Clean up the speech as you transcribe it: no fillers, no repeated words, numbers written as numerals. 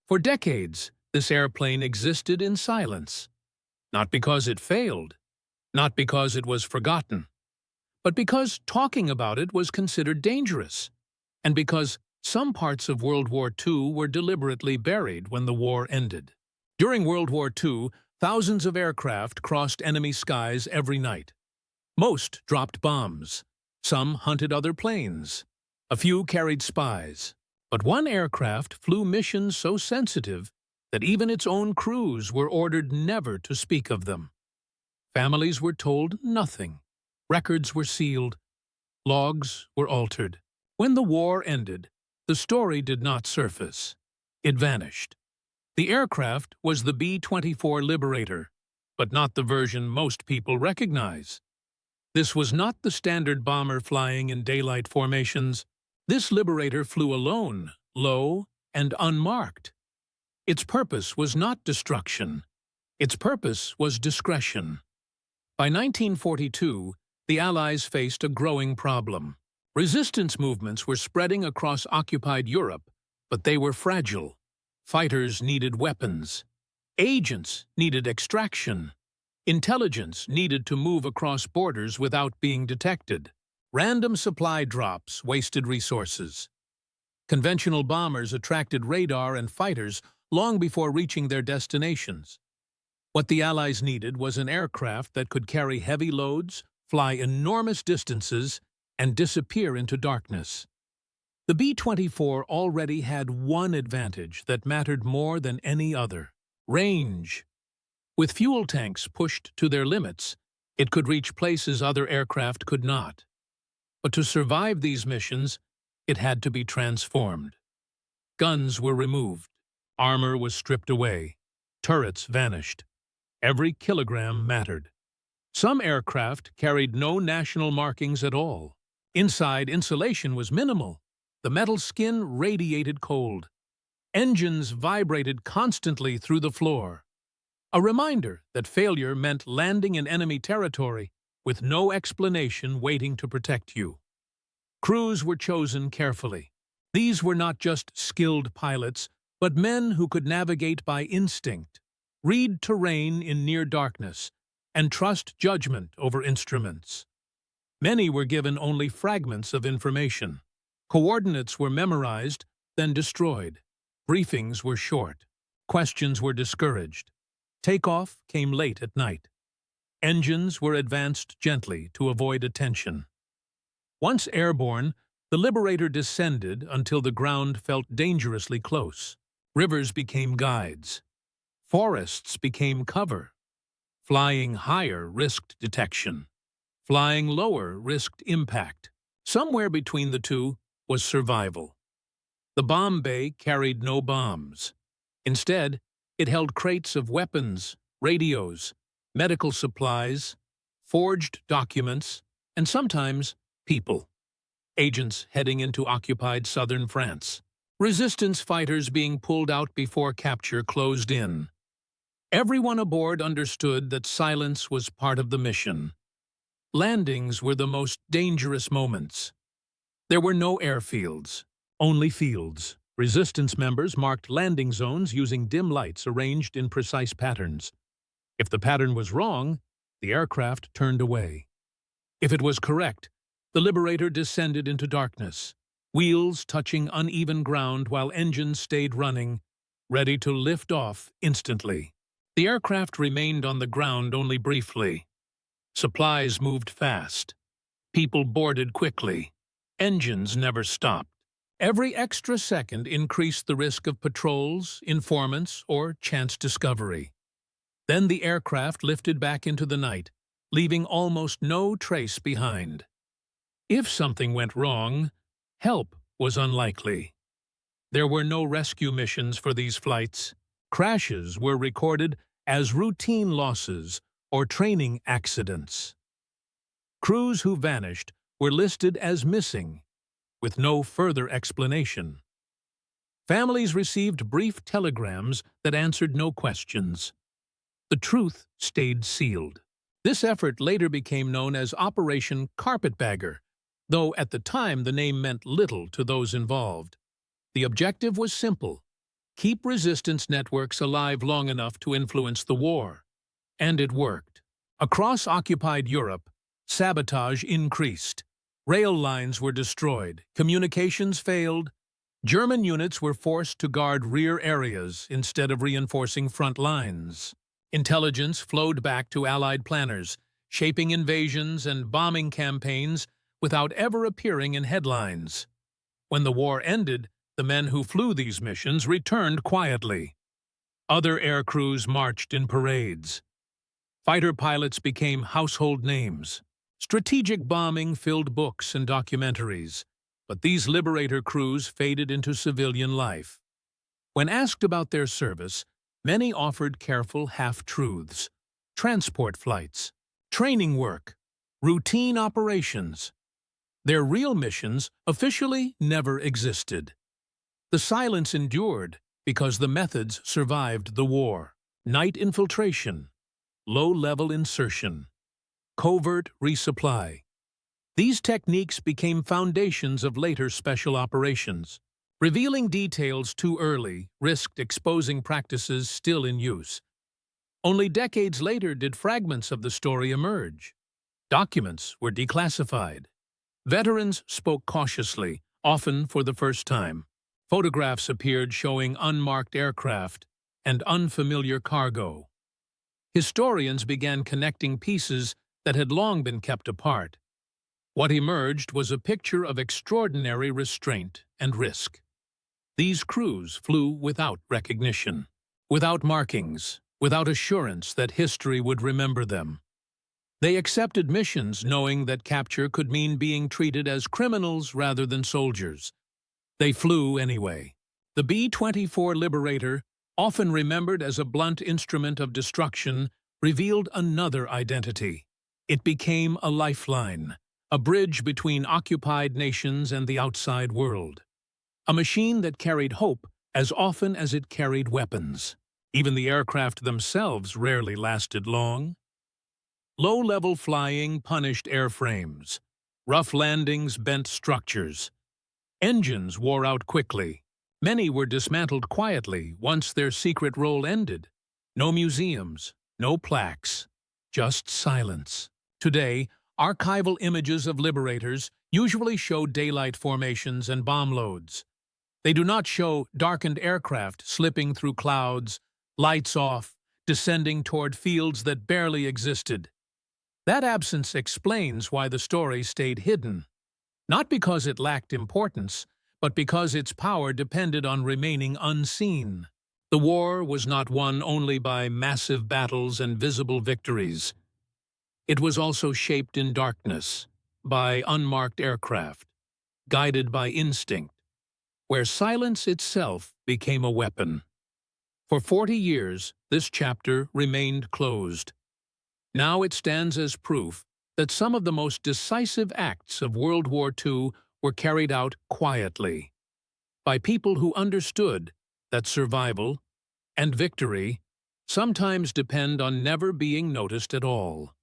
For decades, this airplane existed in silence, not because it failed, not because it was forgotten, but because talking about it was considered dangerous, and because some parts of World War II were deliberately buried when the war ended. During World War II, thousands of aircraft crossed enemy skies every night. Most dropped bombs. Some hunted other planes. A few carried spies. But one aircraft flew missions so sensitive that even its own crews were ordered never to speak of them. Families were told nothing. Records were sealed. Logs were altered. When the war ended, the story did not surface. It vanished. The aircraft was the B-24 Liberator, but not the version most people recognize. This was not the standard bomber flying in daylight formations. This Liberator flew alone, low, and unmarked. Its purpose was not destruction. Its purpose was discretion. By 1942, the Allies faced a growing problem. Resistance movements were spreading across occupied Europe, but they were fragile. Fighters needed weapons. Agents needed extraction. Intelligence needed to move across borders without being detected. Random supply drops wasted resources. Conventional bombers attracted radar and fighters long before reaching their destinations. What the Allies needed was an aircraft that could carry heavy loads, fly enormous distances, and disappear into darkness. The B-24 already had one advantage that mattered more than any other: range. With fuel tanks pushed to their limits, it could reach places other aircraft could not. But to survive these missions, it had to be transformed. Guns were removed. Armor was stripped away. Turrets vanished. Every kilogram mattered. Some aircraft carried no national markings at all. Inside, insulation was minimal. The metal skin radiated cold. Engines vibrated constantly through the floor. A reminder that failure meant landing in enemy territory with no explanation waiting to protect you. Crews were chosen carefully. These were not just skilled pilots, but men who could navigate by instinct, read terrain in near darkness, and trust judgment over instruments. Many were given only fragments of information. Coordinates were memorized, then destroyed. Briefings were short. Questions were discouraged. Takeoff came late at night. Engines were advanced gently to avoid attention. Once airborne, the Liberator descended until the ground felt dangerously close. Rivers became guides. Forests became cover. Flying higher risked detection. Flying lower risked impact. Somewhere between the two was survival. The bomb bay carried no bombs. Instead, it held crates of weapons, radios, medical supplies, forged documents, and sometimes people. Agents heading into occupied southern France. Resistance fighters being pulled out before capture closed in. Everyone aboard understood that silence was part of the mission. Landings were the most dangerous moments. There were no airfields, only fields. Resistance members marked landing zones using dim lights arranged in precise patterns. If the pattern was wrong, the aircraft turned away. If it was correct, the Liberator descended into darkness, wheels touching uneven ground while engines stayed running, ready to lift off instantly. The aircraft remained on the ground only briefly. Supplies moved fast. People boarded quickly. Engines never stopped. Every extra second increased the risk of patrols, informants, or chance discovery. Then the aircraft lifted back into the night, leaving almost no trace behind. If something went wrong, help was unlikely. There were no rescue missions for these flights. Crashes were recorded as routine losses or training accidents. Crews who vanished were listed as missing, with no further explanation. Families received brief telegrams that answered no questions. The truth stayed sealed. This effort later became known as Operation Carpetbagger, though at the time the name meant little to those involved. The objective was simple: keep resistance networks alive long enough to influence the war. And it worked. Across occupied Europe, sabotage increased. Rail lines were destroyed, communications failed. German units were forced to guard rear areas instead of reinforcing front lines. Intelligence flowed back to Allied planners, shaping invasions and bombing campaigns without ever appearing in headlines. When the war ended, the men who flew these missions returned quietly. Other air crews marched in parades. Fighter pilots became household names. Strategic bombing filled books and documentaries, but these liberator crews faded into civilian life. When asked about their service, many offered careful half-truths: transport flights, training work, routine operations. Their real missions officially never existed. The silence endured because the methods survived the war. Night infiltration, low-level insertion, covert resupply. These techniques became foundations of later special operations. Revealing details too early risked exposing practices still in use. Only decades later did fragments of the story emerge. Documents were declassified. Veterans spoke cautiously, often for the first time. Photographs appeared showing unmarked aircraft and unfamiliar cargo. Historians began connecting pieces that had long been kept apart. What emerged was a picture of extraordinary restraint and risk. These crews flew without recognition, without markings, without assurance that history would remember them. They accepted missions knowing that capture could mean being treated as criminals rather than soldiers. They flew anyway. The B-24 Liberator, often remembered as a blunt instrument of destruction, revealed another identity. It became a lifeline, a bridge between occupied nations and the outside world. A machine that carried hope as often as it carried weapons. Even the aircraft themselves rarely lasted long. Low-level flying punished airframes. Rough landings bent structures. Engines wore out quickly. Many were dismantled quietly once their secret role ended. No museums, no plaques, just silence. Today, archival images of liberators usually show daylight formations and bomb loads. They do not show darkened aircraft slipping through clouds, lights off, descending toward fields that barely existed. That absence explains why the story stayed hidden. Not because it lacked importance, but because its power depended on remaining unseen. The war was not won only by massive battles and visible victories. It was also shaped in darkness, by unmarked aircraft, guided by instinct, where silence itself became a weapon. For 40 years, this chapter remained closed. Now it stands as proof that some of the most decisive acts of World War II were carried out quietly, by people who understood that survival and victory sometimes depend on never being noticed at all.